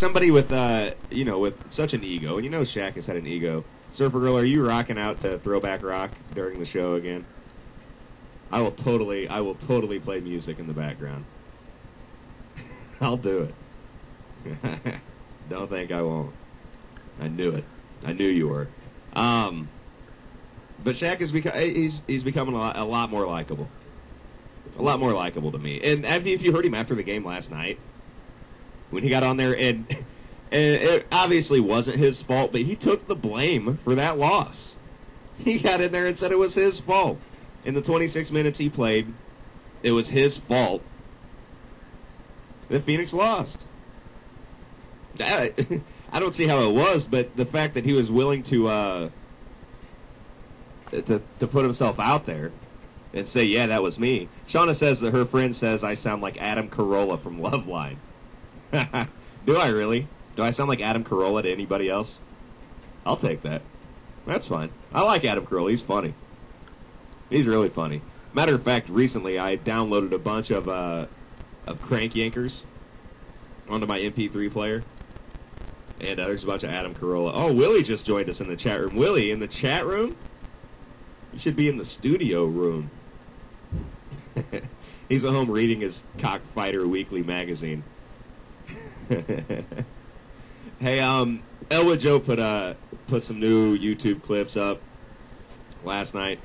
somebody with with such an ego, and Shaq has had an ego. Surfer Girl, are you rocking out to Throwback Rock during the show again? I will totally play music in the background. I'll do it. Don't think I won't. I knew it. I knew you were. But Shaq he's becoming a lot more likable. A lot more likable to me. And if you heard him after the game last night, when he got on there, and it obviously wasn't his fault, but he took the blame for that loss. He got in there and said it was his fault. In the 26 minutes he played, it was his fault that Phoenix lost. I don't see how it was, but the fact that he was willing to put himself out there and say, yeah, that was me. Shauna says that her friend says I sound like Adam Carolla from Loveline. Do I really? Do I sound like Adam Carolla to anybody else? I'll take that. That's fine. I like Adam Carolla. He's funny. He's really funny. Matter of fact, recently I downloaded a bunch of Crank Yankers onto my MP3 player. And there's a bunch of Adam Carolla. Oh, Willie just joined us in the chat room. Willie, in the chat room? You should be in the studio room. He's at home reading his Cockfighter Weekly magazine. Hey, Elwood Joe put some new YouTube clips up last night,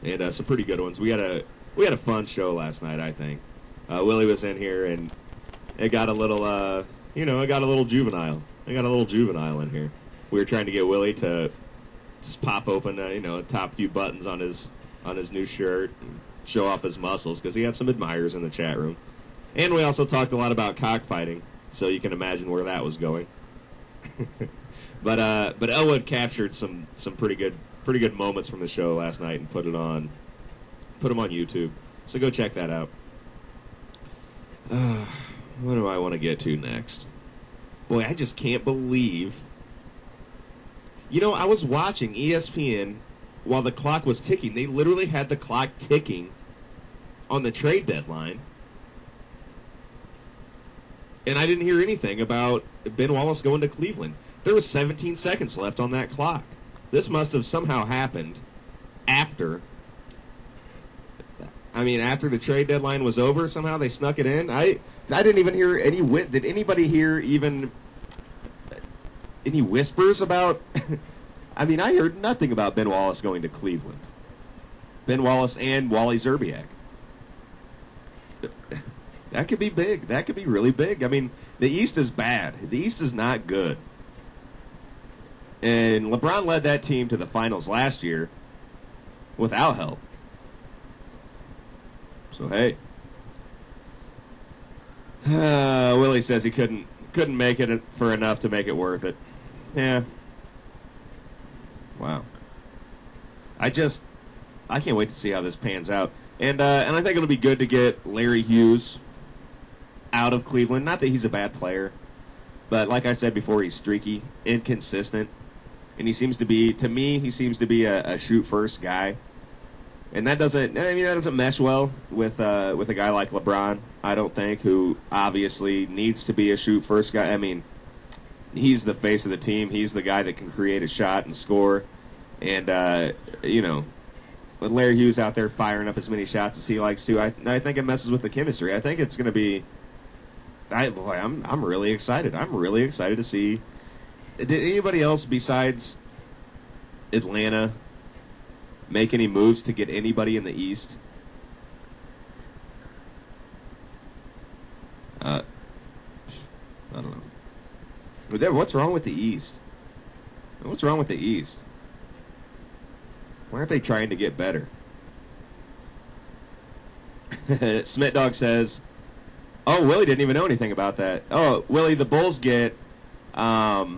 and some pretty good ones. We had a fun show last night, I think. Willie was in here, and it got a little it got a little juvenile. It got a little juvenile in here. We were trying to get Willie to just pop open top few buttons on his new shirt and show off his muscles, because he had some admirers in the chat room. And we also talked a lot about cockfighting, so you can imagine where that was going. But Elwood captured some pretty good moments from the show last night and put them on YouTube. So go check that out. What do I want to get to next? Boy, I just can't believe. I was watching ESPN while the clock was ticking. They literally had the clock ticking on the trade deadline. And I didn't hear anything about Ben Wallace going to Cleveland. There was 17 seconds left on that clock. This must have somehow happened after the trade deadline was over. Somehow they snuck it in. I didn't even hear any did anybody hear even any whispers about I heard nothing about Ben Wallace going to Cleveland. Ben Wallace and Wally Zerbiak. That could be big. That could be really big. The East is bad. The East is not good. And LeBron led that team to the finals last year without help. So, hey. Willie says he couldn't make it for enough to make it worth it. Yeah. Wow. I can't wait to see how this pans out. And I think it'll be good to get Larry Hughes out of Cleveland. Not that he's a bad player, but like I said before, he's streaky, inconsistent, and he seems to be a shoot first guy, and that doesn't mesh well with a guy like LeBron. I don't think, who obviously needs to be a shoot first guy. He's the face of the team. He's the guy that can create a shot and score, and with Larry Hughes out there firing up as many shots as he likes to, I think it messes with the chemistry. I think it's going to be. I'm really excited. I'm really excited to see. Did anybody else besides Atlanta make any moves to get anybody in the East? I don't know. But what's wrong with the East? What's wrong with the East? Why aren't they trying to get better? Smith Dog says, oh, Willie didn't even know anything about that. Oh, Willie, the Bulls get, let's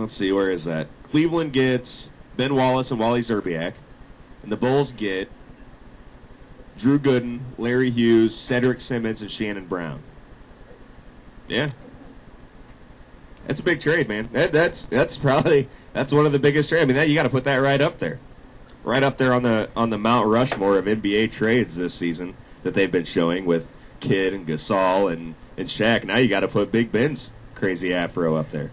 see, where is that? Cleveland gets Ben Wallace and Wally Zerbiak, and the Bulls get Drew Gooden, Larry Hughes, Cedric Simmons, and Shannon Brown. Yeah. That's a big trade, man. That's one of the biggest trades. You got to put that right up there on the Mount Rushmore of NBA trades this season that they've been showing, with Kidd and Gasol and and Shaq. Now you got to put Big Ben's crazy afro up there.